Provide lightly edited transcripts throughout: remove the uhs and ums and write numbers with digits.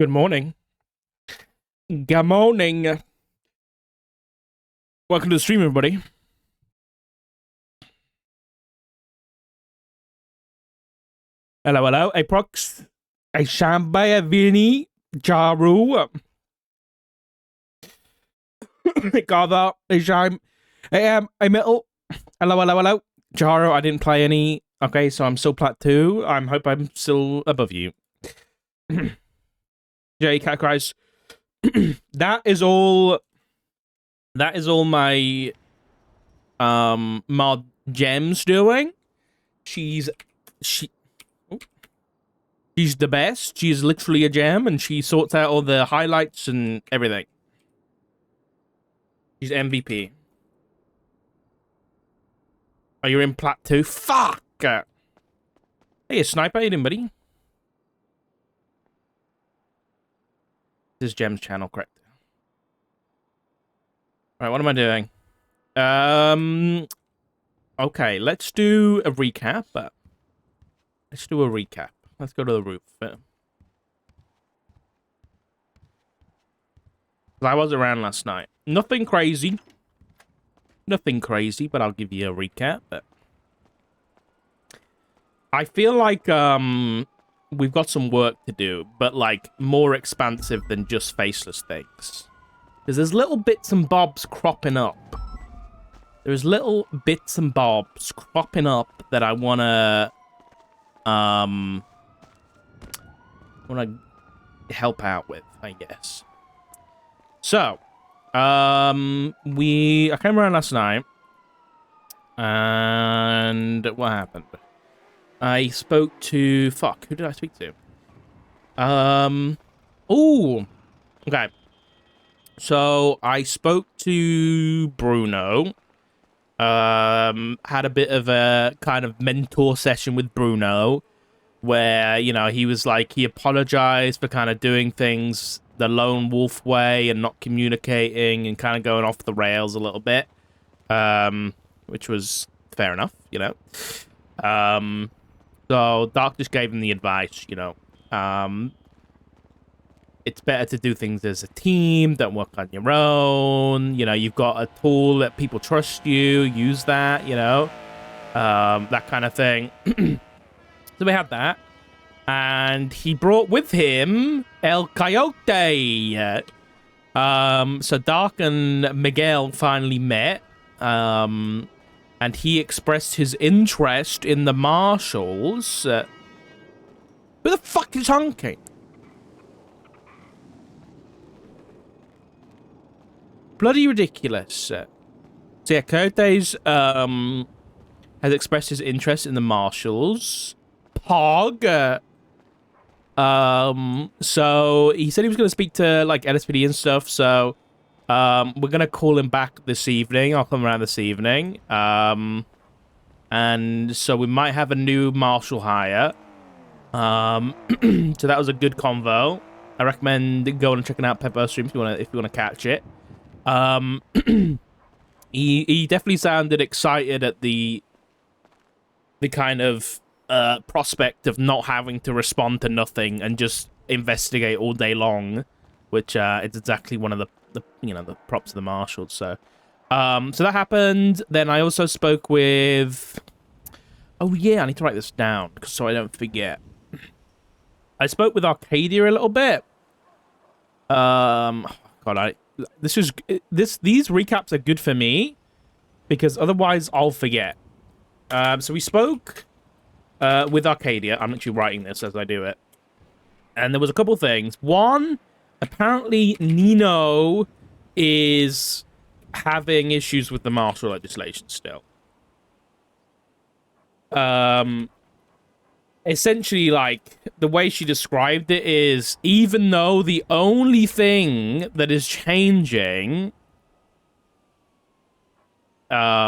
Good morning. Good morning. Welcome to the stream, everybody. Hello, hello. Aprox. Shambaya Vini. Jaru. Gather. Shime. A metal. Hello, hello, hello. Jaro, I didn't play any. Okay, so I'm still plat 2. I hope I'm still above you. J Cat cries. That is all my mod Gem's doing. She's the best. She's literally a gem, and she sorts out all the highlights and everything. She's MVP. Are you in plat 2? Fuck! Hey, a sniper, how you doing, buddy? This is Gem's channel, correct? Alright, what am I doing? Okay, let's do a recap. Let's do a recap. Let's go to the roof. I was around last night. Nothing crazy. Nothing crazy, but I'll give you a recap. But I feel like we've got some work to do, but like more expansive than just faceless things. Because there's little bits and bobs cropping up. There's little bits and bobs cropping up that I wanna help out with, I guess. So, I came around last night, and what happened? I spoke to... Fuck, who did I speak to? Ooh, okay. So, I spoke to Bruno. Had a bit of a kind of mentor session with Bruno, where, you know, he was like, he apologized for kind of doing things the lone wolf way and not communicating and kind of going off the rails a little bit, which was fair enough, you know. So Doc just gave him the advice, you know, it's better to do things as a team, don't work on your own, you know, you've got a tool that people trust you, use that, you know, that kind of thing. So we had that. And he brought with him El Coyote. So Dark and Miguel finally met. And he expressed his interest in the marshals. Who the fuck is honking? Bloody ridiculous. So yeah, Coyote's has expressed his interest in the marshals. Pog. So he said he was going to speak to like LSPD and stuff, so we're going to call him back this evening. I'll come around this evening. And so we might have a new marshal hire. So that was a good convo. I recommend going and checking out Pepper stream if you want to catch it. He definitely sounded excited at the kind of prospect of not having to respond to nothing and just investigate all day long, which is exactly one of the you know, the props of the marshals. So so that happened. Then I also spoke with, oh yeah, I need to write this down so I don't forget. I spoke with Arcadia a little bit. God, these recaps are good for me because otherwise I'll forget. So we spoke with Arcadia. I'm actually writing this as I do it. And there was a couple things. One, apparently Nino is having issues with the martial legislation still. Essentially, like, the way she described it is, even though the only thing that is changing,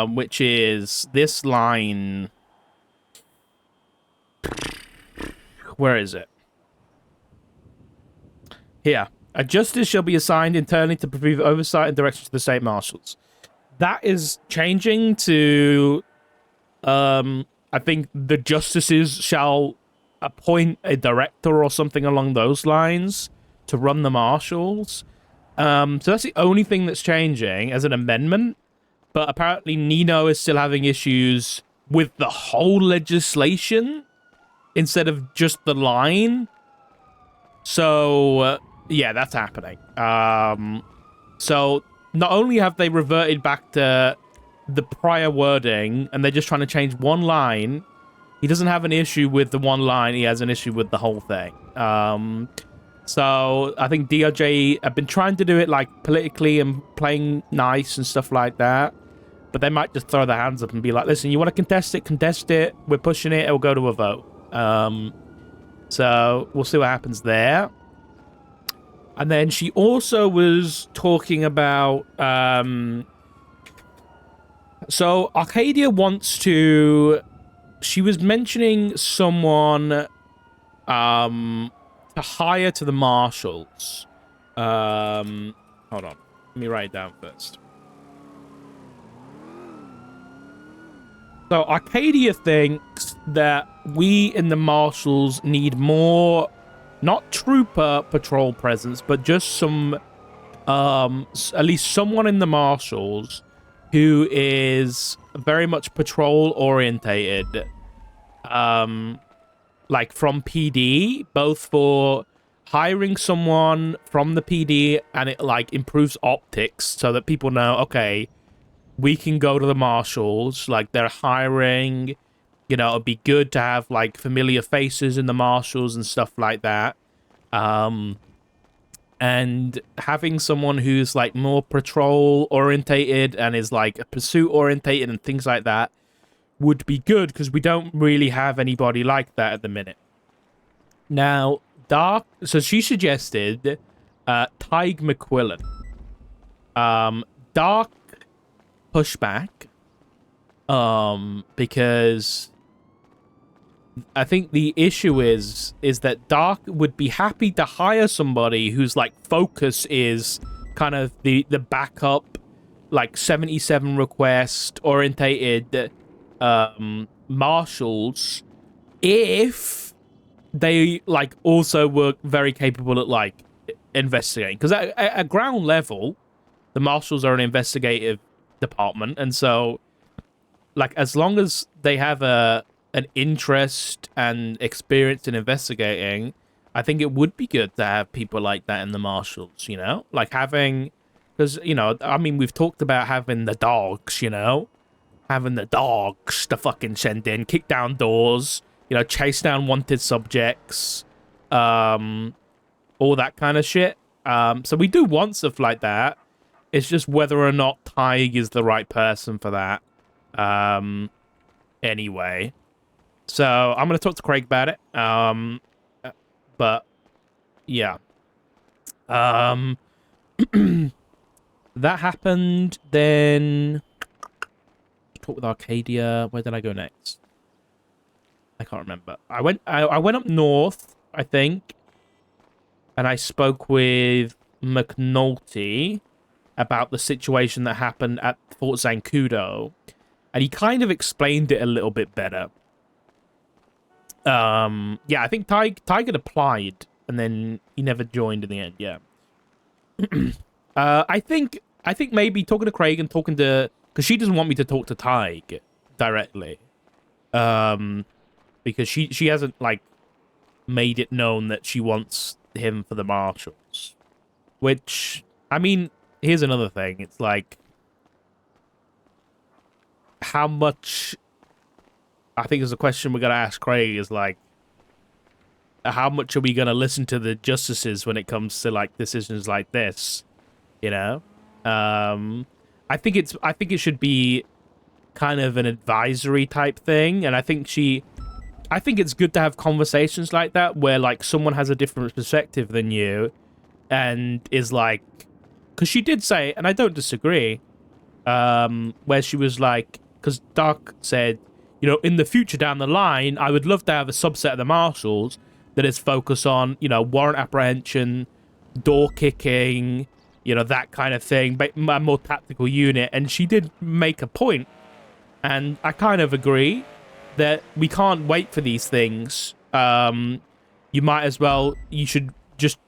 which is this line... Where is it? Here. A justice shall be assigned internally to provide oversight and direction to the state marshals. That is changing to, I think the justices shall appoint a director or something along those lines. to run the marshals. So that's the only thing that's changing as an amendment. But apparently Nino is still having issues with the whole legislation instead of just the line. So, yeah, that's happening. So not only have they reverted back to the prior wording and they're just trying to change one line, he doesn't have an issue with the one line, he has an issue with the whole thing. So I think DOJ have been trying to do it like politically and playing nice and stuff like that. But they might just throw their hands up and be like, listen, you want to contest it. We're pushing it. It'll go to a vote. So we'll see what happens there. And then she also was talking about... so Arcadia wants to... She was mentioning someone to hire to the marshals. Hold on. Let me write it down first. So Arcadia thinks that we in the marshals need more, not trooper patrol presence, but just some, at least someone in the marshals who is very much patrol orientated, like from PD, both for hiring someone from the PD and it like improves optics so that people know, okay, we can go to the marshals, like they're hiring, you know, it'd be good to have like familiar faces in the marshals and stuff like that. And having someone who's like more patrol orientated and is like pursuit orientated and things like that would be good because we don't really have anybody like that at the minute. Now, so she suggested Tig McQuillan. Dark pushback, because I think the issue is that Dark would be happy to hire somebody whose like focus is kind of the backup, like 77 request orientated marshals, if they like also were very capable at like investigating, because at ground level the marshals are an investigative department, and so like as long as they have an interest and experience in investigating, I think it would be good to have people like that in the marshals, you know, like having, because, you know, I mean, we've talked about having the dogs, you know, having the dogs to fucking send in, kick down doors, you know, chase down wanted subjects, all that kind of shit. So we do want stuff like that. It's just whether or not Tig is the right person for that. Anyway. So I'm going to talk to Craig about it. But yeah. That happened. Then talk with Arcadia. Where did I go next? I can't remember. I went up north, I think. And I spoke with McNulty about the situation that happened at Fort Zancudo, and he kind of explained it a little bit better. Yeah, I think Tig had applied, and then he never joined in the end. Yeah. I think maybe talking to Craig and talking to, because she doesn't want me to talk to Tig directly, because she hasn't like made it known that she wants him for the marshals, which, I mean, here's another thing. It's like, how much, I think is a question we're going to ask Craig, is like, how much are we going to listen to the justices when it comes to like decisions like this, you know? I think it should be kind of an advisory type thing, and I think it's good to have conversations like that where like someone has a different perspective than you and is like, because she did say, and I don't disagree, where she was like, because Dark said, you know, in the future down the line, I would love to have a subset of the marshals that is focused on, you know, warrant apprehension, door kicking, you know, that kind of thing, but a more tactical unit. And she did make a point, and I kind of agree that we can't wait for these things. You should just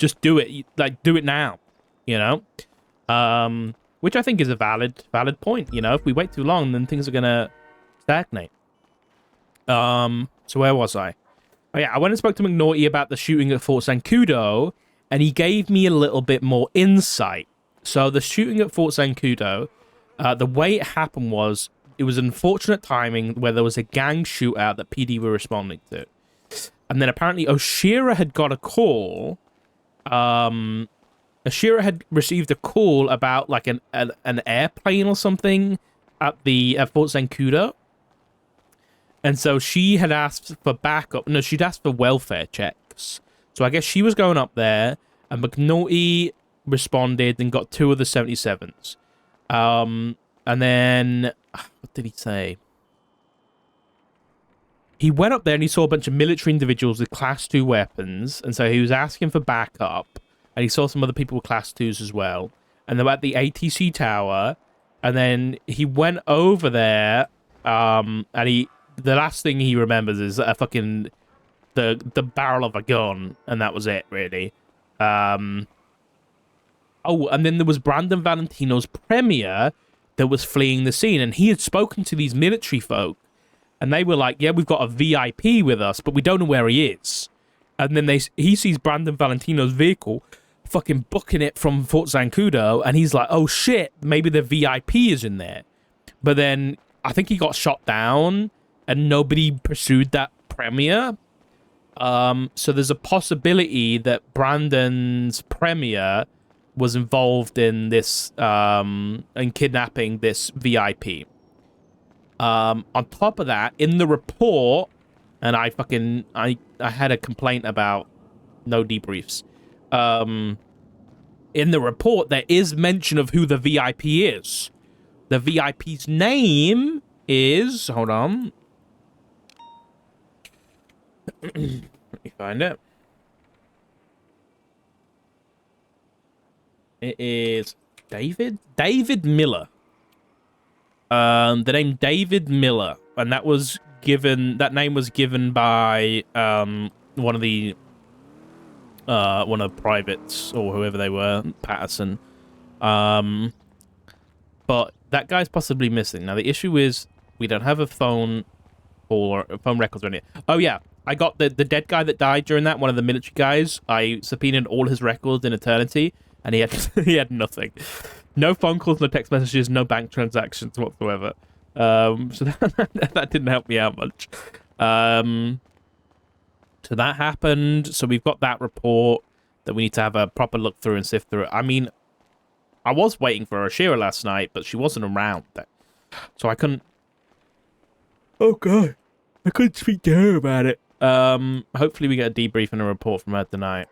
just do it. Like, do it now, you know? Which I think is a valid point. You know, if we wait too long, then things are gonna stagnate. So where was I? Oh yeah, I went and spoke to McNaughty about the shooting at Fort Zancudo, and he gave me a little bit more insight. So the shooting at Fort Zancudo, the way it happened was, it was unfortunate timing where there was a gang shootout that PD were responding to. And then apparently Oshira had got a call. Oshira had received a call about like an airplane or something at Fort Zancudo. And so she had asked for backup. No, she'd asked for welfare checks. So I guess she was going up there, and McNaughty responded and got 2 of the 77s. And then, what did he say? He went up there and he saw a bunch of military individuals with Class 2 weapons. And so he was asking for backup. And he saw some other people with Class 2s as well. And they were at the ATC tower. And then he went over there, and the last thing he remembers is a fucking the barrel of a gun, and that was it, really. Oh, and then there was Brandon Valentino's premier that was fleeing the scene, and he had spoken to these military folk, and they were like, "Yeah, we've got a VIP with us, but we don't know where he is." And then he sees Brandon Valentino's vehicle, fucking booking it from Fort Zancudo, and he's like, "Oh shit, maybe the VIP is in there." But then I think he got shot down, and nobody pursued that premier. So there's a possibility that Brandon's premier was involved in this, in kidnapping this VIP. On top of that, in the report, and I had a complaint about no debriefs. In the report, there is mention of who the VIP is. The VIP's name is, hold on. Let me find it. It is David Miller. The name David Miller, and that name was given by one of the privates or whoever they were, Patterson. But that guy's possibly missing. Now the issue is we don't have a phone or phone records or anything. Oh yeah, I got the dead guy that died during that, one of the military guys. I subpoenaed all his records in Eternity, and he had he had nothing. No phone calls, no text messages, no bank transactions whatsoever. So that didn't help me out much. So that happened. So we've got that report that we need to have a proper look through and sift through. I mean, I was waiting for Oshira last night, but she wasn't around. So I couldn't... Oh, God. I couldn't speak to her about it. Hopefully we get a debrief and a report from her tonight.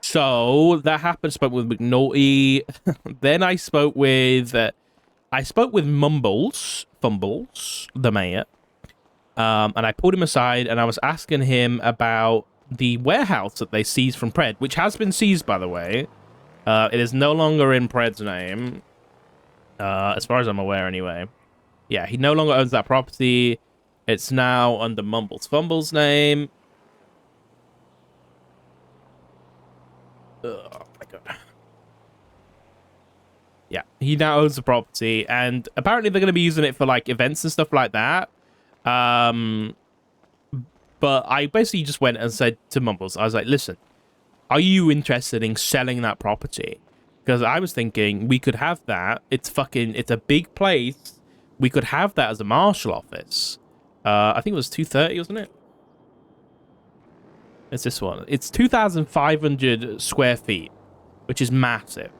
So that happened. Spoke with McNaughty. Then I spoke with Fumbles, the mayor. And I pulled him aside and I was asking him about the warehouse that they seized from Pred, which has been seized, by the way. It is no longer in Pred's name, as far as I'm aware, anyway. Yeah, he no longer owns that property. It's now under Fumbles' name. Oh my god. Yeah, he now owns the property, and apparently they're going to be using it for like events and stuff like that. But I basically just went and said to Mumbles, I was like, listen, are you interested in selling that property? Because I was thinking we could have that. It's a big place. We could have that as a marshal office. I think it was 230, wasn't it? It's this one. It's 2,500 square feet, which is massive.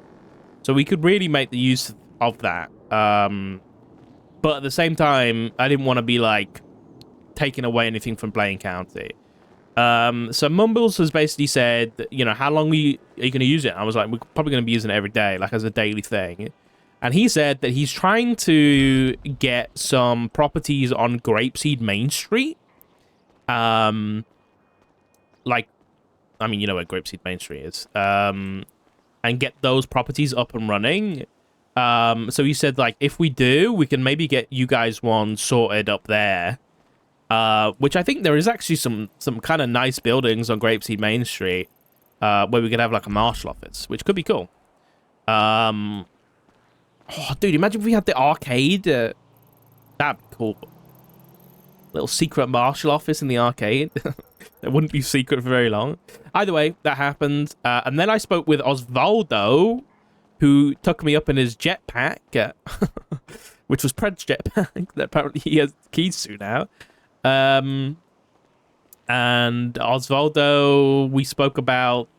So we could really make the use of that. But at the same time, I didn't want to be like taking away anything from Blaine County. So Mumbles has basically said, you know, how long are you going to use it? I was like, we're probably going to be using it every day, like as a daily thing. And he said that he's trying to get some properties on Grapeseed Main Street. Like, I mean, you know where Grapeseed Main Street is. And get those properties up and running. So he said, like, if we do, we can maybe get you guys one sorted up there. which I think there is actually some kind of nice buildings on Grapeseed Main Street, where we could have like a marshal office, which could be cool. Oh, dude, imagine if we had the arcade. That'd be cool. Little secret marshal office in the arcade. It wouldn't be secret for very long. Either way, that happened. And then I spoke with Osvaldo, who took me up in his jetpack, which was Pred's jetpack that apparently he has keys to now. And Osvaldo, we spoke about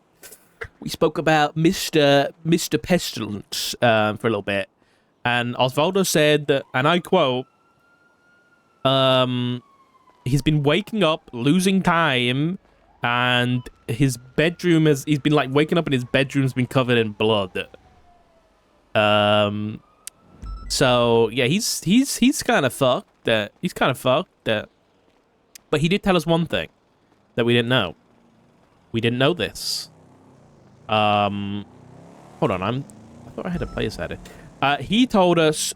Mr. Pestilence for a little bit. And Osvaldo said that, and I quote, he's been waking up, losing time, and his bedroom he's been like waking up and his bedroom's been covered in blood. So yeah, he's kind of fucked. He's kind of fucked. But he did tell us one thing that we didn't know. We didn't know this. Hold on, I thought I had a place at it. He told us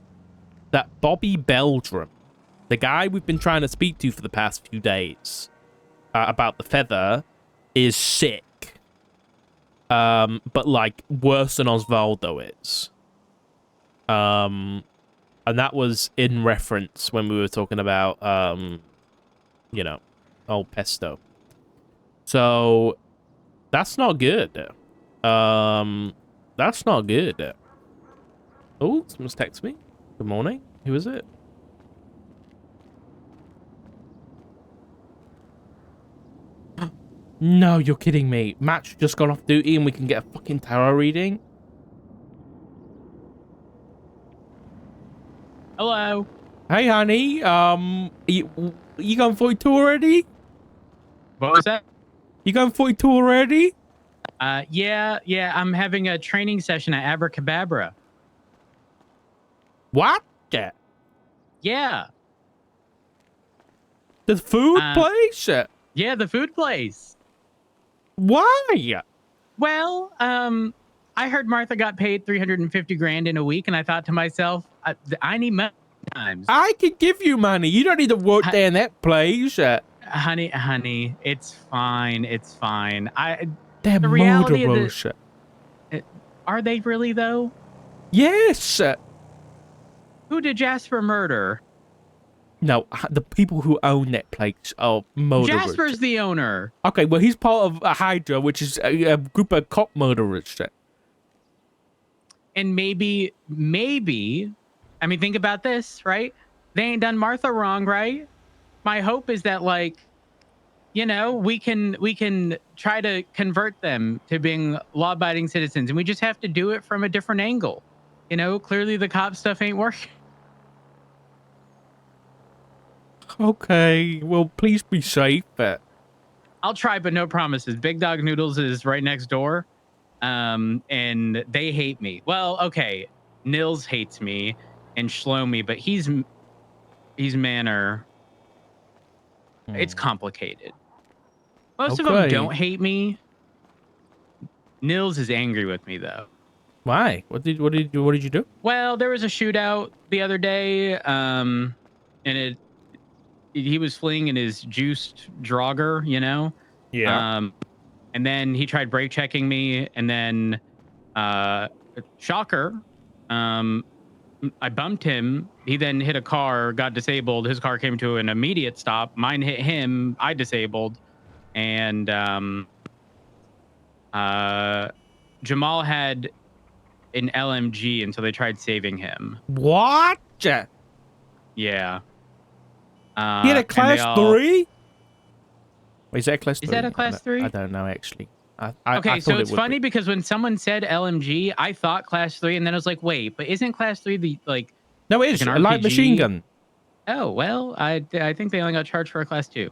that Bobby Beldrum, the guy we've been trying to speak to for the past few days about the feather, is sick. But like worse than Osvaldo is. And that was in reference when we were talking about, you know, old Pesto. So that's not good. That's not good. Oh, someone's texted me. Good morning. Who is it? No, you're kidding me. Matt's just gone off duty and we can get a fucking tarot reading? Hello. Hey, honey. You going 42 already? What was that? You going 42 already? Yeah. I'm having a training session at Abracababra. What? Yeah. The food place? Yeah, the food place. Why? Well, I heard Martha got paid 350 grand in a week, and I thought to myself, I need money times. I can give you money. You don't need to work there in that place. Honey, it's fine. It's fine. They're the reality murderers. Are they really though? Yes. Who did Jasper murder? No, the people who own that place are murderers. Jasper's the owner. Okay, well, he's part of a Hydra, which is a group of cop murderers. And maybe, I mean, think about this, right? They ain't done Martha wrong, right? My hope is that, like, you know, we can try to convert them to being law-abiding citizens, and we just have to do it from a different angle. You know, clearly the cop stuff ain't working. Okay, well, please be safe. I'll try, but no promises. Big Dog Noodles is right next door, and they hate me. Well, okay, Nils hates me and Shlomi, but he's manner. It's complicated. Most of them don't hate me. Nils is angry with me though. Why? What did you do? Well, there was a shootout the other day, and he was fleeing in his juiced Draugr, you know? Yeah. And then he tried brake checking me, and then shocker, I bumped him. He then hit a car, got disabled. His car came to an immediate stop. Mine hit him. I disabled. And Jamal had an LMG until they tried saving him. What? Yeah. He had a class 3? Wait, is that a class 3? Is that a class 3? I don't know, actually. Okay, so it's funny because when someone said LMG, I thought class 3, and then I was like, wait, but isn't class 3 the, like... No, it is. Like a light machine gun. Oh, well, I think they only got charged for a class 2.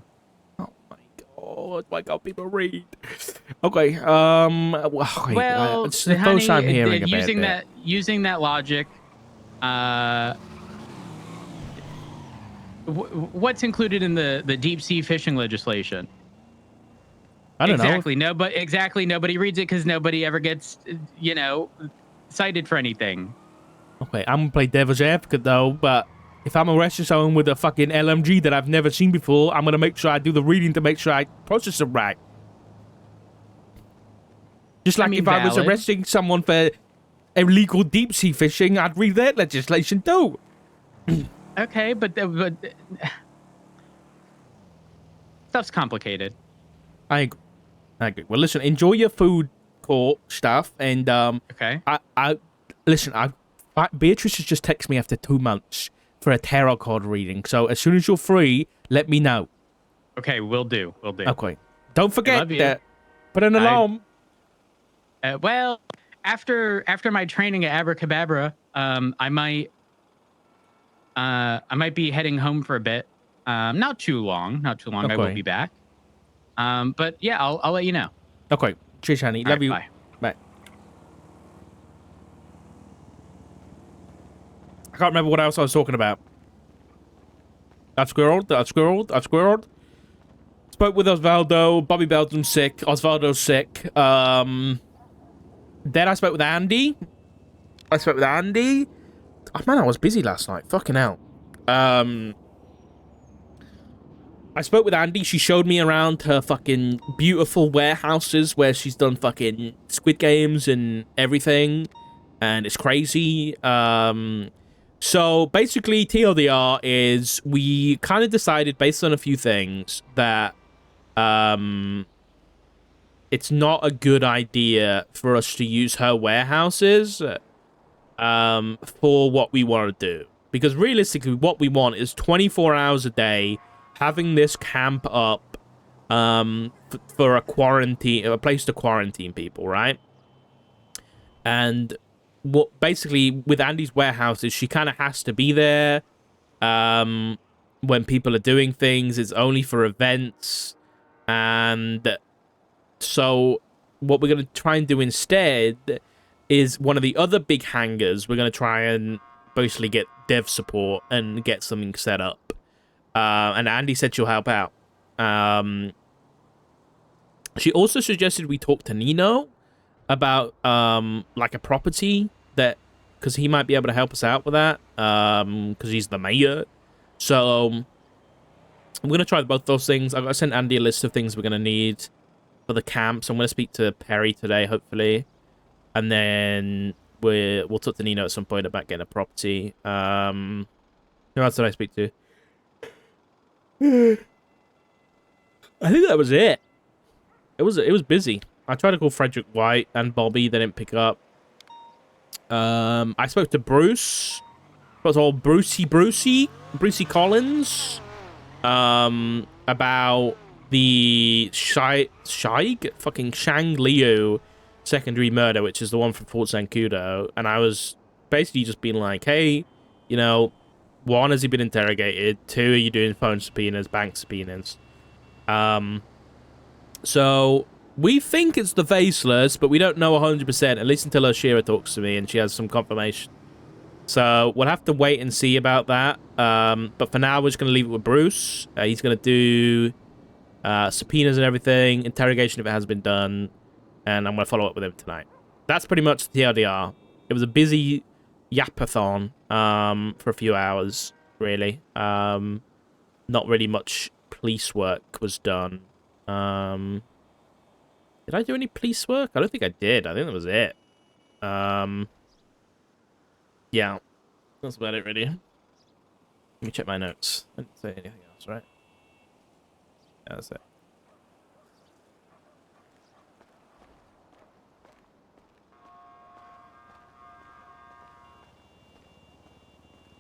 Oh my god, people read. Okay, well, it's the honey, first time hearing about it. Using that logic, what's included in the deep sea fishing legislation? I don't know. Exactly. Nobody reads it because nobody ever gets, you know, cited for anything. Okay, I'm gonna play devil's advocate though, but If I'm arresting someone with a fucking LMG that I've never seen before, I'm gonna make sure I do the reading to make sure I process it right. Just like if I was valid. arresting someone for illegal deep sea fishing, I'd read that legislation too. Okay, but stuff's complicated. I agree. Well, listen, enjoy your food court stuff, and Okay. listen. Beatrice has just texted me after 2 months for a tarot card reading. So as soon as you're free, let me know. Okay, will do. Will do. Okay. Don't forget love you. that. Put an alarm. Well, after my training at Abracadabra, I might be heading home for a bit. Not too long. Not too long. I will Okay. be back. But yeah, I'll let you know. Okay. Cheers, honey. All Love right, you. bye. Bye. I can't remember what else I was talking about. I squirreled. Spoke with Osvaldo. Bobby Belgium's sick. Osvaldo's sick. Then I spoke with Andy. Oh, man, I was busy last night. Fucking hell. I spoke with Andy. She showed me around her fucking beautiful warehouses where she's done fucking Squid Games and everything. And it's crazy. So basically, TLDR is we kind of decided based on a few things that it's not a good idea for us to use her warehouses for what we want to do. Because realistically, what we want is 24 hours a day having this camp up for a place to quarantine people, right? And what basically with Andy's warehouses, she kind of has to be there when people are doing things. It's only for events. And so what we're going to try and do instead is one of the other big hangars. We're going to try and basically get dev support and get something set up. And Andy said she'll help out. She also suggested we talk to Nino about like a property that, because he might be able to help us out with that, because he's the mayor. So I'm going to try both those things. I've got to send Andy a list of things we're going to need for the camp. So I'm going to speak to Perry today, hopefully. And then we'll talk to Nino at some point about getting a property. Who else did I speak to? I think that was it. It was busy. I tried to call Frederick White and Bobby. They didn't pick up. I spoke to Bruce. It was all Brucey Collins. About the fucking Shang Liu secondary murder, which is the one from Fort Zancudo. And I was basically just being like, hey, you know, 1, has he been interrogated? 2, are you doing phone subpoenas, bank subpoenas? So we think it's the Faceless, but we don't know 100%, at least until Oshira talks to me and she has some confirmation. So we'll have to wait and see about that. But for now, we're just going to leave it with Bruce. He's going to do subpoenas and everything, interrogation if it has been done, and I'm going to follow up with him tonight. That's pretty much the TLDR. It was a busy yapathon for a few hours, really. Not really much police work was done. Did I do any police work? I don't think I did. I think that was it. Yeah. That's about it, really. Let me check my notes. I didn't say anything else, right? Yeah, that's it.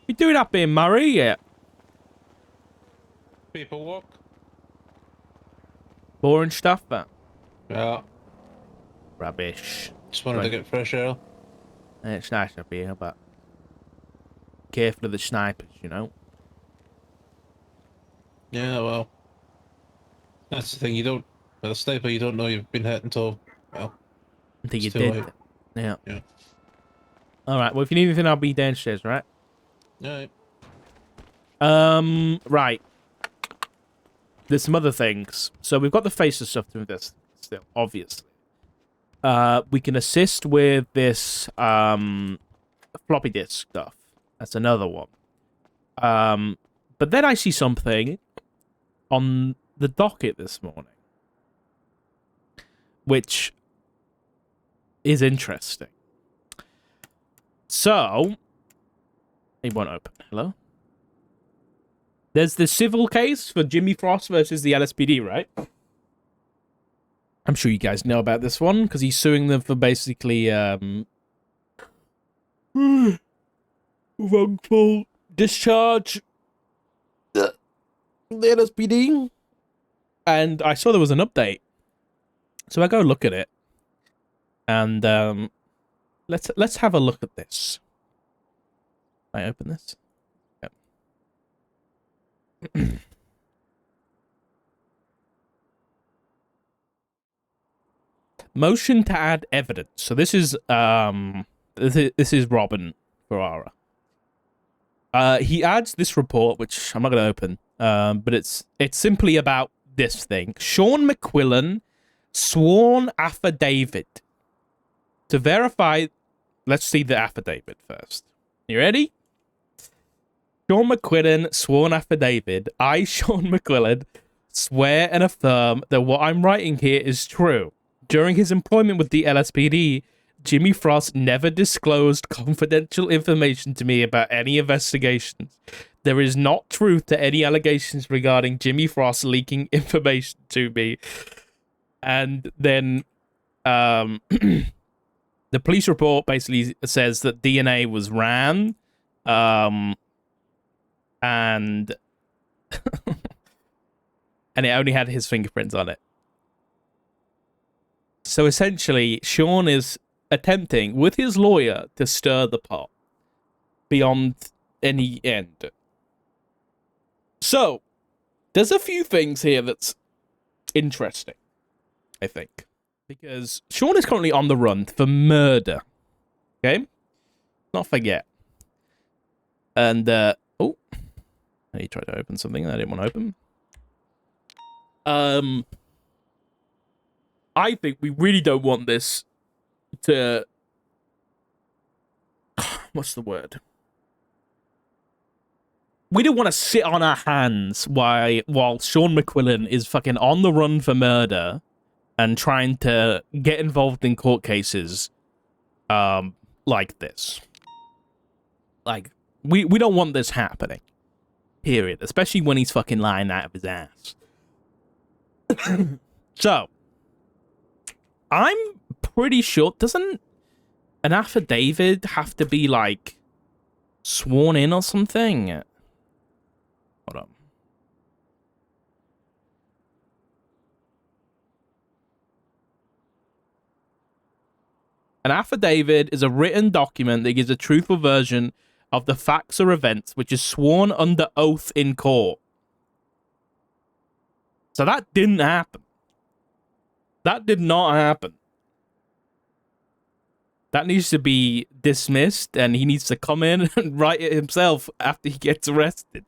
You doing up in Murray yet? People walk. Boring stuff, but Yeah. rubbish. Just wanted to get fresh air. And it's nice up here, but careful of the snipers, you know. Yeah, well. That's the thing, you don't... With a sniper, you don't know you've been hit until... Well... Until you Still did. late. Yeah. Yeah. Alright, well, if you need anything, I'll be downstairs, right? Alright. Right. There's some other things. So we've got the faceless stuff to do this still, obviously. We can assist with this floppy disk stuff. That's another one. But then I see something on the docket this morning, which is interesting. So, it won't open. Hello? There's the civil case for Jimmy Frost versus the LSPD, right? I'm sure you guys know about this one, because he's suing them for basically, wrongful discharge the LSPD. And I saw there was an update. So I go look at it. And, let's have a look at this. Can I open this? Yep. Motion to add evidence. So this is Robin Ferrara. He adds this report, which I'm not going to open, but it's simply about this thing. Sean McQuillan sworn affidavit to verify. Let's see the affidavit first. You ready? Sean McQuillan sworn affidavit. I, Sean McQuillan, swear and affirm that what I'm writing here is true. During his employment with the LSPD, Jimmy Frost never disclosed confidential information to me about any investigations. There is not truth to any allegations regarding Jimmy Frost leaking information to me. And then the police report basically says that DNA was ran, and and it only had his fingerprints on it. So essentially, Sean is attempting, with his lawyer, to stir the pot beyond any end. So, there's a few things here that's interesting, I think. Because Sean is currently on the run for murder. Okay? Not forget. And, oh. He tried to open something that I didn't want to open. I think we really don't want this to... What's the word? We don't want to sit on our hands while Sean McQuillan is fucking on the run for murder and trying to get involved in court cases like this. Like, we don't want this happening. Period. Especially when he's fucking lying out of his ass. So... I'm pretty sure, doesn't an affidavit have to be, like, sworn in or something? Hold on. An affidavit is a written document that gives a truthful version of the facts or events which is sworn under oath in court. So that didn't happen. That did not happen. That needs to be dismissed, and he needs to come in and write it himself after he gets arrested.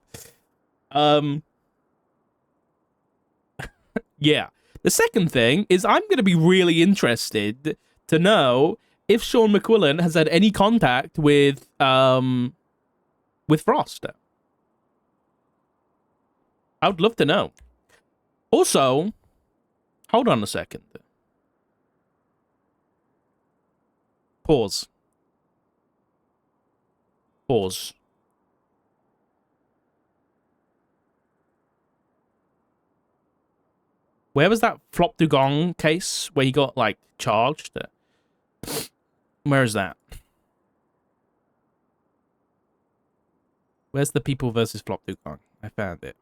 Yeah. The second thing is I'm going to be really interested to know if Sean McQuillan has had any contact with Frost. I would love to know. Also... Hold on a second. Pause. Pause. Where was that Flop Dugong case where he got, like, charged? Where is that? Where's the People versus Flop Dugong? I found it.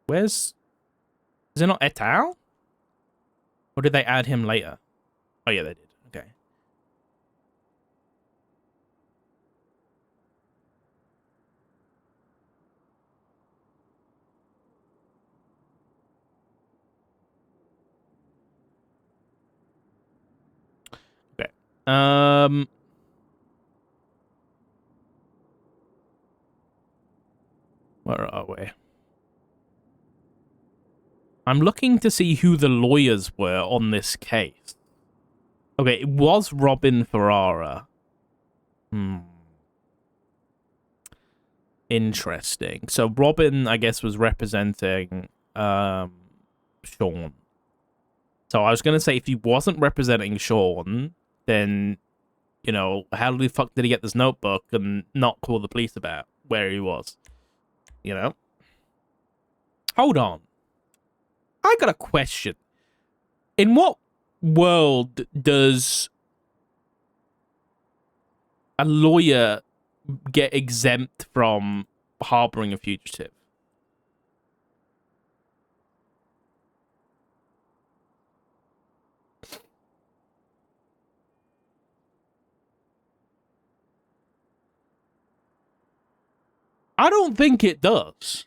Where's... Is it not et al? Or did they add him later? Oh, yeah, they did. Okay. Okay. Where are we? I'm looking to see who the lawyers were on this case. Okay, it was Robin Ferrara. Interesting. So Robin, I guess, was representing Sean. So I was gonna say if he wasn't representing Sean, then you know how the fuck did he get this notebook and not call the police about where he was? You know. Hold on. I got a question. In what world does a lawyer get exempt from harboring a fugitive? I don't think it does.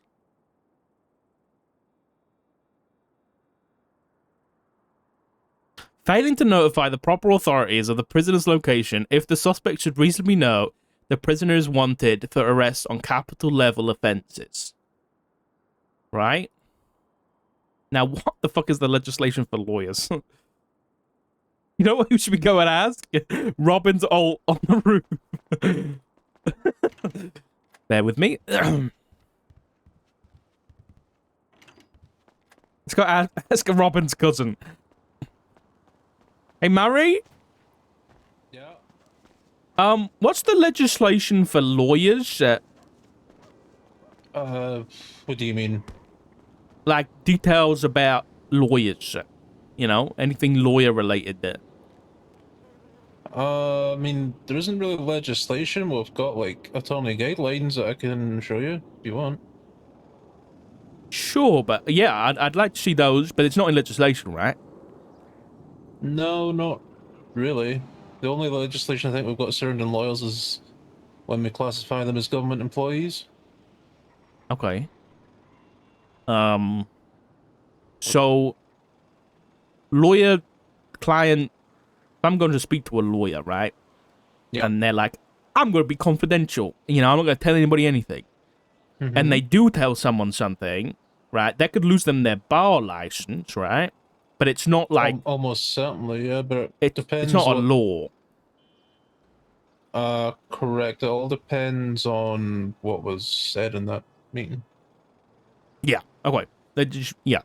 Failing to notify the proper authorities of the prisoner's location if the suspect should reasonably know the prisoner is wanted for arrest on capital level offenses. Right? Now, what the fuck is the legislation for lawyers? You know who should we go and ask? Robin's alt on the roof. Bear with me. Let's go ask Robin's cousin. Hey, Murray? Yeah. What's the legislation for lawyers? What do you mean? Like, details about lawyers. You know, anything lawyer related there. I mean, there isn't really legislation. We've got, like, attorney guidelines that I can show you, if you want. Sure, but yeah, I'd like to see those, but it's not in legislation, right? No, not really. The only legislation I think we've got surrounding lawyers is when we classify them as government employees. Okay. So, lawyer, client, if I'm going to speak to a lawyer, right? Yeah. And they're like, I'm going to be confidential. You know, I'm not going to tell anybody anything. Mm-hmm. And they do tell someone something, right? That could lose them their bar license, right? But it's not like... Almost certainly, yeah, but it depends. It's not a law. Correct. It all depends on what was said in that meeting. Yeah, okay. Yeah.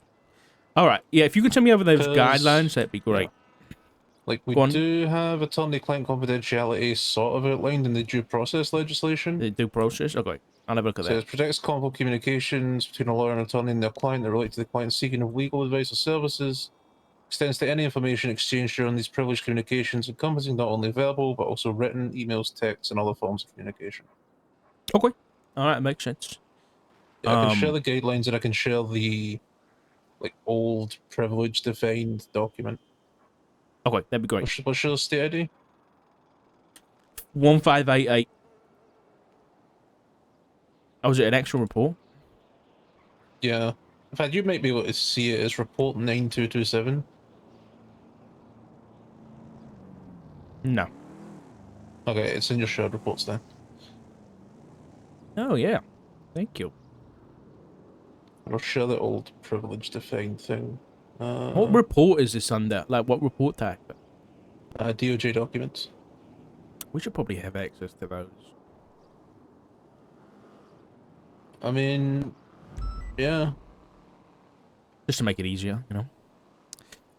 All right. Yeah, if you could send me over those 'Cause, guidelines, that'd be great. yeah. Like, we Go on. do have attorney-client confidentiality sort of outlined in the due process legislation. The due process? Okay. I'll have a look at So that. it protects confidential communications between a lawyer and attorney and their client that relate to the client seeking of legal advice or services. Extends to any information exchanged during these privileged communications, encompassing not only verbal, but also written, emails, texts, and other forms of communication. Okay. All right, makes sense. Yeah, I can share the guidelines and I can share the, like, old privilege defined document. Okay, that'd be great. What's your state ID? 1588. Oh, was it an actual report? Yeah. In fact, you might be able to see it as report 9227. No. Okay, it's in your shared reports then. Oh, yeah. Thank you. I'll share the old privilege defined thing. What report is this under? Like, what report type? DOJ documents. We should probably have access to those. I mean, yeah. Just to make it easier, you know?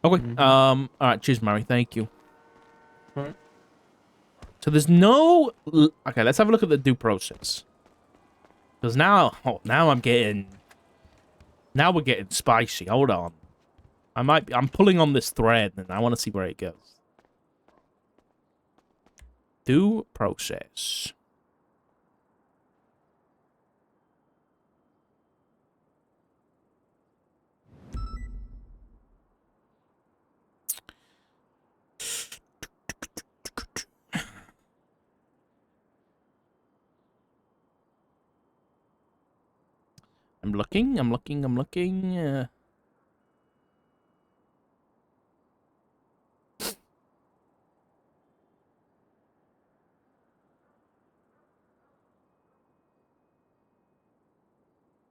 Okay. Mhm. All right. Cheers, Murray. Thank you. All right. So there's no... Okay, let's have a look at the due process. Because now... Oh, now I'm getting... Now we're getting spicy. Hold on. I'm pulling on this thread, and I want to see where it goes. Due process. I'm looking. Am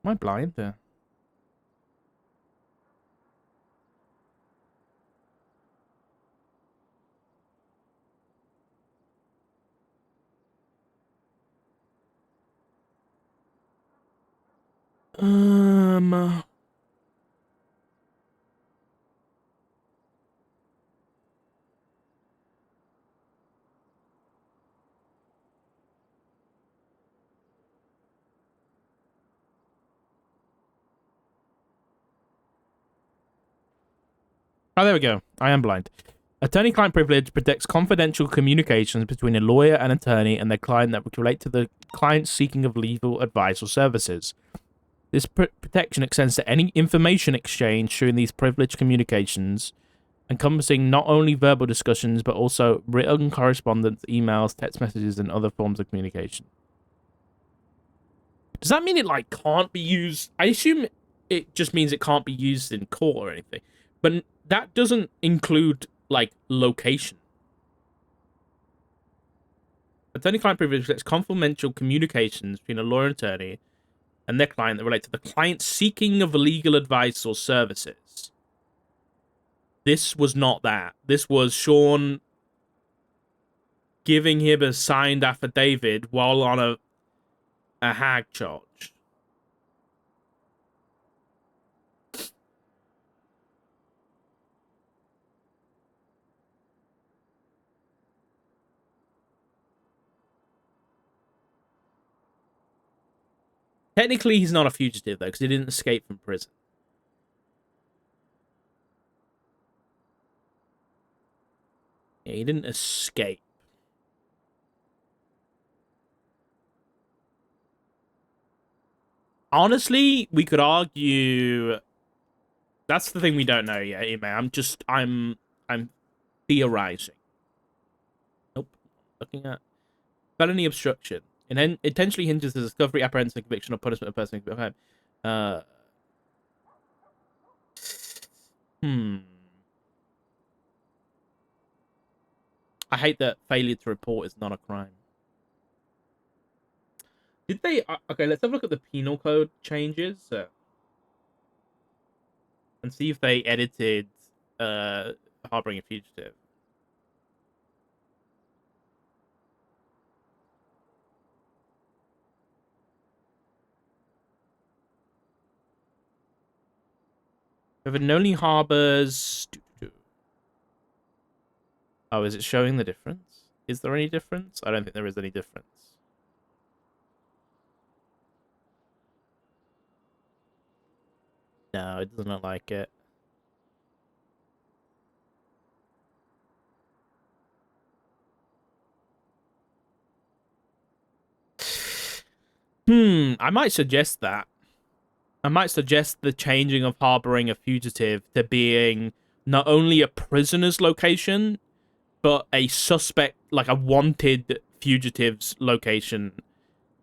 I blind there? Um. Oh, there we go. I am blind. Attorney-client privilege protects confidential communications between a lawyer and attorney and their client that would relate to the client seeking of legal advice or services. This protection extends to any information exchange during these privileged communications, encompassing not only verbal discussions, but also written correspondence, emails, text messages, and other forms of communication. Does that mean it, like, can't be used? I assume it just means it can't be used in court or anything. But that doesn't include, like, location. Attorney-client privilege protects confidential communications between a lawyer and attorney and their client that relate to the client seeking of legal advice or services. This was not that. This was Sean giving him a signed affidavit while on a hag charge. Technically, he's not a fugitive, though, because he didn't escape from prison. Yeah, he didn't escape. Honestly, we could argue... That's the thing we don't know yet, Ime. I'm theorizing. Nope. Looking at... Felony obstruction. Intentionally hinders the discovery, apprehension, conviction, or punishment of a person. I hate that failure to report is not a crime. Did they... okay, let's have a look at the penal code changes. And see if they edited harboring a fugitive. If it only harbors... Oh, is it showing the difference? Is there any difference? I don't think there is any difference. No, it does not like it. I might suggest that. I might suggest the changing of harboring a fugitive to being not only a prisoner's location, but a suspect, like a wanted fugitive's location,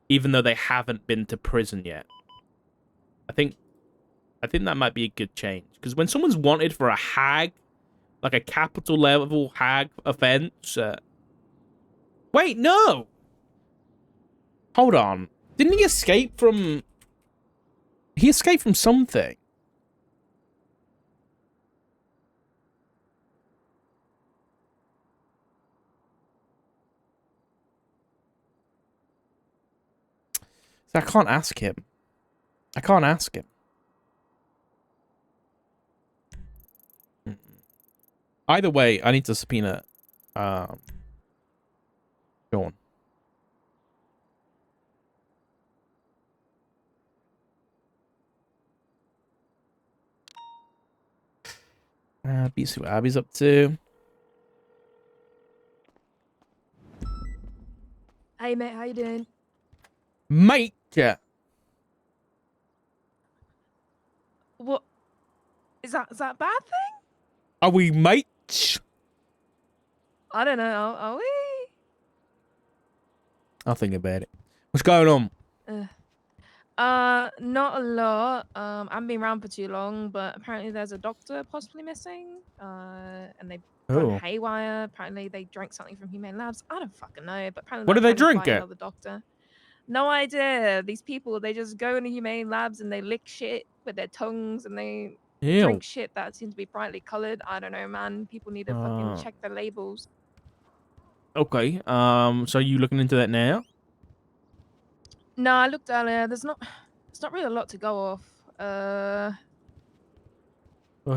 even though they haven't been to prison yet. I think that might be a good change. Because when someone's wanted for a hag, like a capital level hag offense... Wait, no! Hold on. Didn't he escape from... He escaped from something. So I can't ask him. I can't ask him. Either way, I need to subpoena Sean. See what Abby's up to. Hey mate, how you doing? Mate! Yeah. What is that a bad thing? Are we mates? I don't know, are we? I'll think about it. What's going on? Not a lot. I haven't been around for too long, but apparently there's a doctor possibly missing. And they've gone haywire. Apparently they drank something from Humane Labs. I don't fucking know, but apparently What did they trying to drink find it? another doctor. No idea. These people, they just go into Humane Labs and they lick shit with their tongues and they drink shit that seems to be brightly colored. I don't know, man. People need to fucking check their labels. Okay. So are you looking into that now? No, I looked earlier. There's not not really a lot to go off. Well,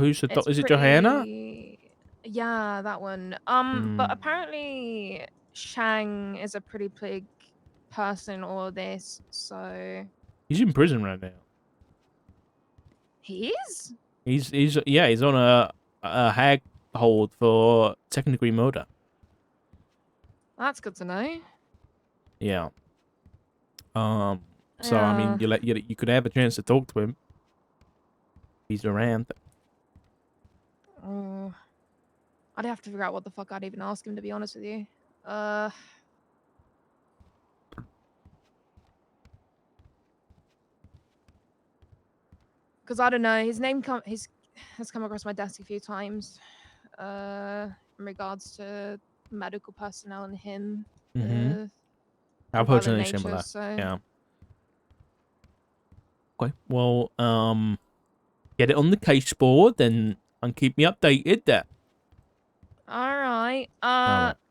who's the It's is it Johanna? Yeah, that one. But apparently Shang is a pretty big person in all of this, so He's in prison right now. he is? He's on a hag hold for second degree murder. That's good to know. Yeah. So I mean, you could have a chance to talk to him. He's around. Oh, I'd have to figure out what the fuck I'd even ask him, to be honest with you. Because I don't know, his name has come across my desk a few times. In regards to medical personnel and him. I've heard something similar. So Yeah. Okay. Well, get it on the case board and keep me updated there. all right.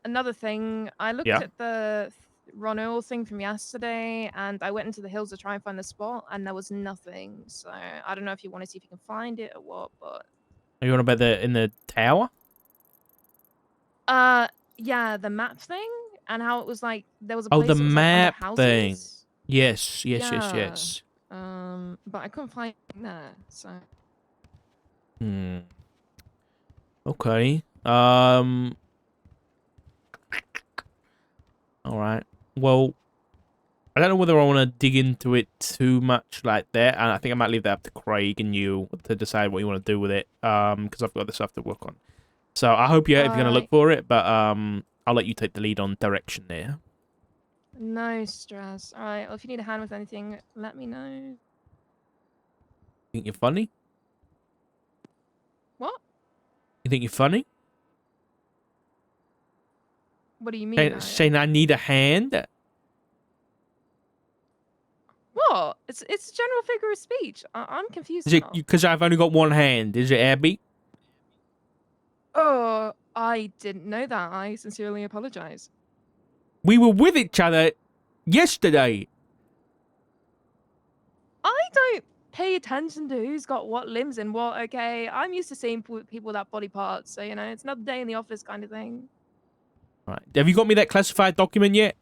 Another thing, I looked Yeah. at the Ron Earl thing from yesterday, and I went into the hills to try and find the spot, and there was nothing. So I don't know if you want to see if you can find it or what, but Are you on about in the tower? yeah, the map thing and how it was like there was a Oh, place the that was like under map houses. thing. Yes. Yeah. But I couldn't find it there, so. Okay. All right. Well, I don't know whether I want to dig into it too much like that, and I think I might leave that up to Craig and you to decide what you want to do with it. Because I've got other stuff to work on. So I hope you're going to look for it, but I'll let you take the lead on direction there. No stress. All right. Well, if you need a hand with anything, let me know. Think you're funny? What? You think you're funny? What do you mean? Saying I need a hand? What? It's a general figure of speech. I'm confused. Is it because I've only got one hand? Is it, Abby? Oh, I didn't know that. I sincerely apologize. We were with each other yesterday. I don't pay attention to who's got what limbs and what, okay? I'm used to seeing people without body parts, so, you know, it's another day in the office kind of thing. All right. Have you got me that classified document yet?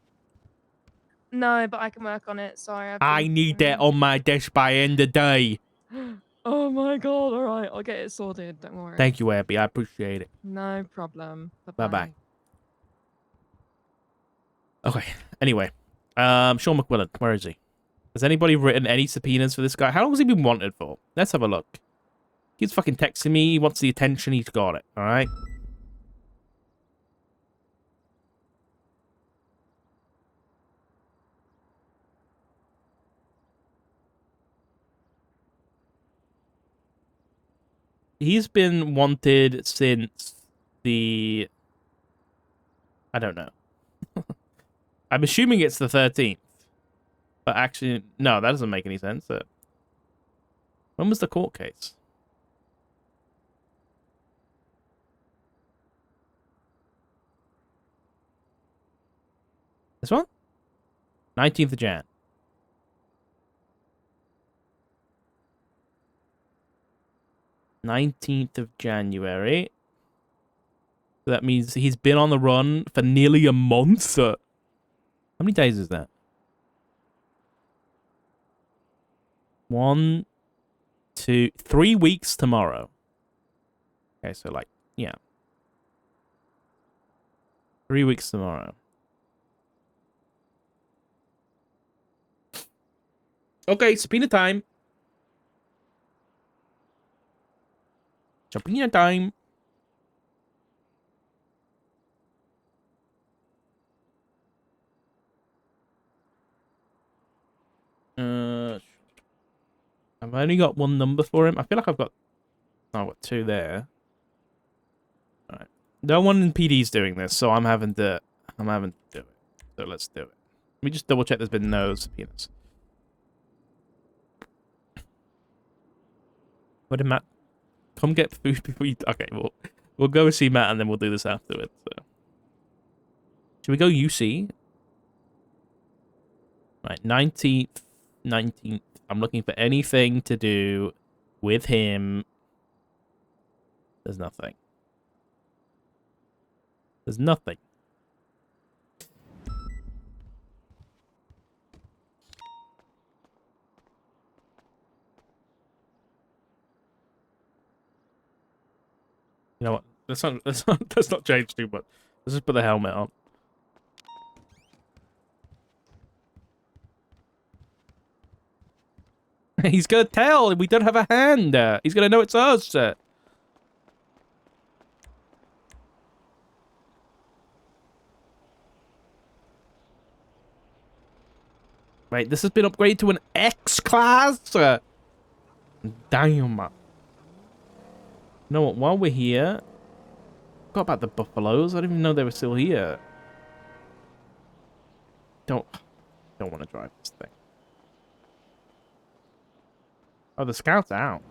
No, but I can work on it. Sorry. I need that on my desk by end of day. Oh my god, alright, I'll get it sorted, don't worry. Thank you, Abby. I appreciate it. No problem. Bye-bye. Okay, anyway. Sean McQuillan, where is he? Has anybody written any subpoenas for this guy? How long has he been wanted for? Let's have a look. He's fucking texting me. He wants the attention. He's got it, alright? He's been wanted since the... I don't know. I'm assuming it's the 13th. But actually, no, that doesn't make any sense. When was the court case? This one? 19th of Jan. 19th of January. So that means he's been on the run for nearly a month. How many days is that? 1, 2, 3 weeks tomorrow. Okay, so like, yeah. 3 weeks tomorrow. Okay, subpoena time. Subpoena time. I've only got one number for him. I feel like I've got two there. All right. No one in PD's doing this, so I'm having to do it. So let's do it. Let me just double check there's been no subpoenas. What did Matt come get food before you? Okay, we'll go see Matt and then we'll do this afterwards. So. Should we go UC? Right, 19th 19th. I'm looking for anything to do with him. There's nothing. There's nothing. You know what? Let's not change too much. Let's just put the helmet on. He's gonna tell we don't have a hand. He's gonna know it's us. Right, this has been upgraded to an X class. Damn. You know what? While we're here, forgot about the buffaloes. I didn't even know they were still here. Don't want to drive this thing. Oh, the scout's out.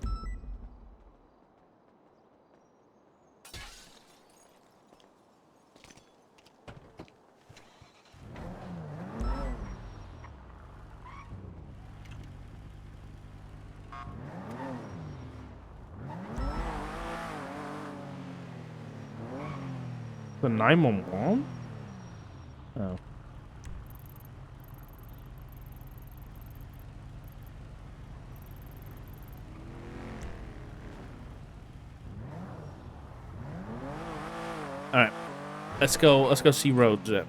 The 911? Oh. All right, let's go. Let's go see roads. The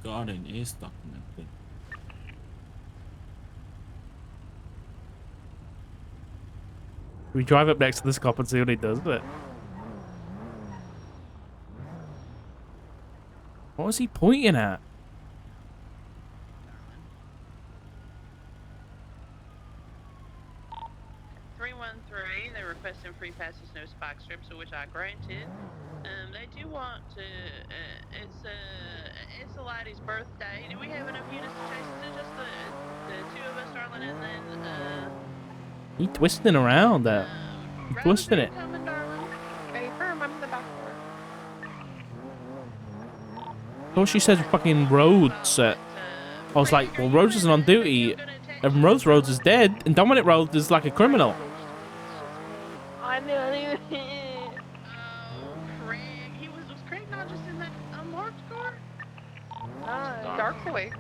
garden is documented. We drive up next to this cop and see what he does with it. What was he pointing at? They're requesting free passes, no spike strips, which I granted. They do want to. It's a lady's birthday. Do we have enough units to chase it? Just the two of us, darling, and then He twisting around there. He twisting it. coming, darling. Very firm. I'm in the back door. Oh, she said fucking Rhodes. I was like, well, Rhodes isn't on duty, and Rhodes is dead, and Dominic Rhodes is like a criminal. I knew it. Oh, Craig. Was Craig not just in that unmarked car? Dark boy.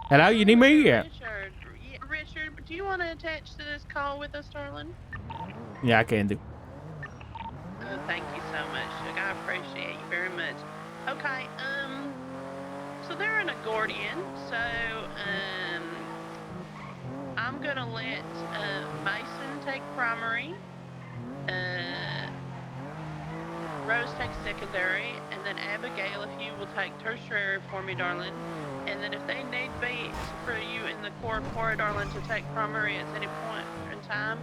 Hello, you need me? Yeah, Richard, do you want to attach to this call with us, darling? I can do. Oh, thank you so much, Suge. I appreciate you very much. Okay, so they're in a Gordian, so, I'm gonna let, Mason take primary, Rose takes secondary, and then Abigail, if you will take tertiary for me, darling. And then if they need be for you in the core, darling, to take primary at any point in time,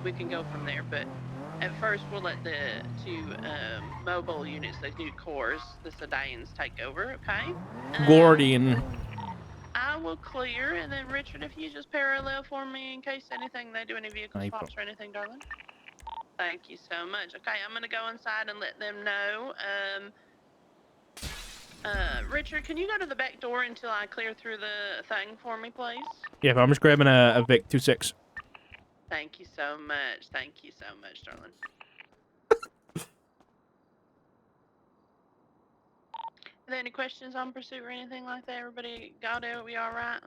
we can go from there. But at first, we'll let the two mobile units, the new cores, the sedans, take over, okay? Gordian. I will clear, and then Richard, if you just parallel for me in case anything, they do any vehicle swaps or anything, darling. Thank you so much. Okay, I'm gonna go inside and let them know. Richard, can you go to the back door until I clear through the thing for me, please? Yeah, I'm just grabbing a Vic 2.6. Thank you so much. Thank you so much, darling. Are there any questions on pursuit or anything like that? Everybody got it? We all right?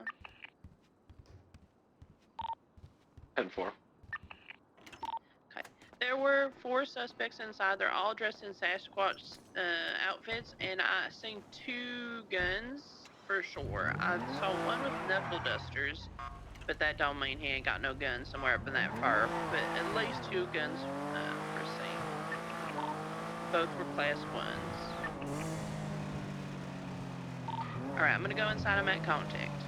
10-4. There were 4 suspects inside. They're all dressed in Sasquatch outfits, and I seen 2 guns for sure. I saw one with knuckle dusters, but that don't mean he ain't got no guns somewhere up in that fur. But at least 2 guns were seen. Both were class 1s. All right, I'm gonna go inside. I'm at contact.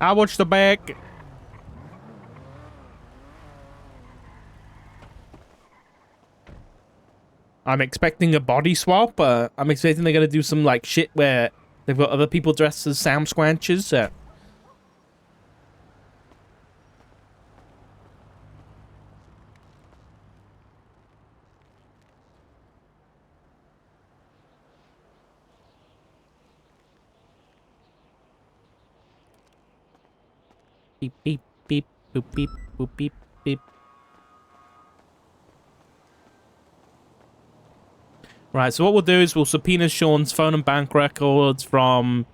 I watch the back. I'm expecting a body swap. I'm expecting they're gonna do some like shit where they've got other people dressed as Sam Squanches. Beep beep beep boop beep boop beep beep. Right, so what we'll do is we'll subpoena Sean's phone and bank records from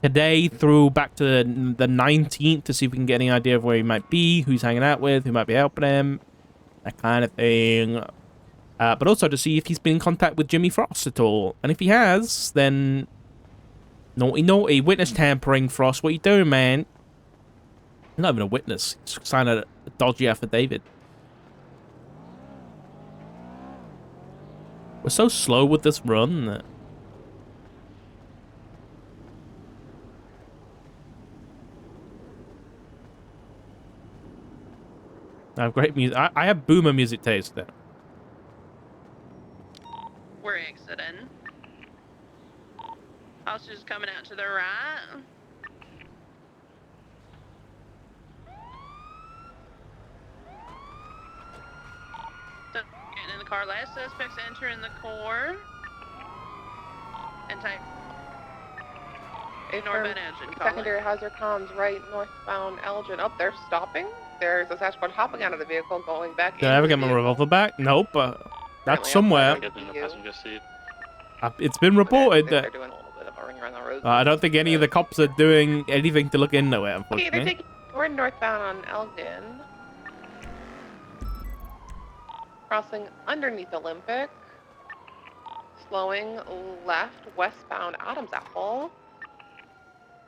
today through back to the 19th to see if we can get any idea of where he might be, who he's hanging out with, who might be helping him, that kind of thing. But also to see if he's been in contact with Jimmy Frost at all. And if he has, then naughty, naughty. Witness tampering, Frost. What are you doing, man? You're not even a witness. Just sign a dodgy affidavit. We're so slow with this run that... I have great music. I have boomer music taste there. We're exiting. Officers coming out to the right. Getting in the car. Last suspects entering the core. And take. Northbound Elgin. Secondary hazard comms right northbound Elgin. Up there, stopping. There's a Sasquatch hopping out of the vehicle, going back. Did I ever get my revolver back? Nope. That's somewhere. Get in the passenger seat. It's been reported They're that doing a little bit of a ring around the road. I don't think any of the cops are doing anything to look into it, unfortunately. We're northbound on Elgin. Crossing underneath Olympic. Slowing left westbound Adams Apple.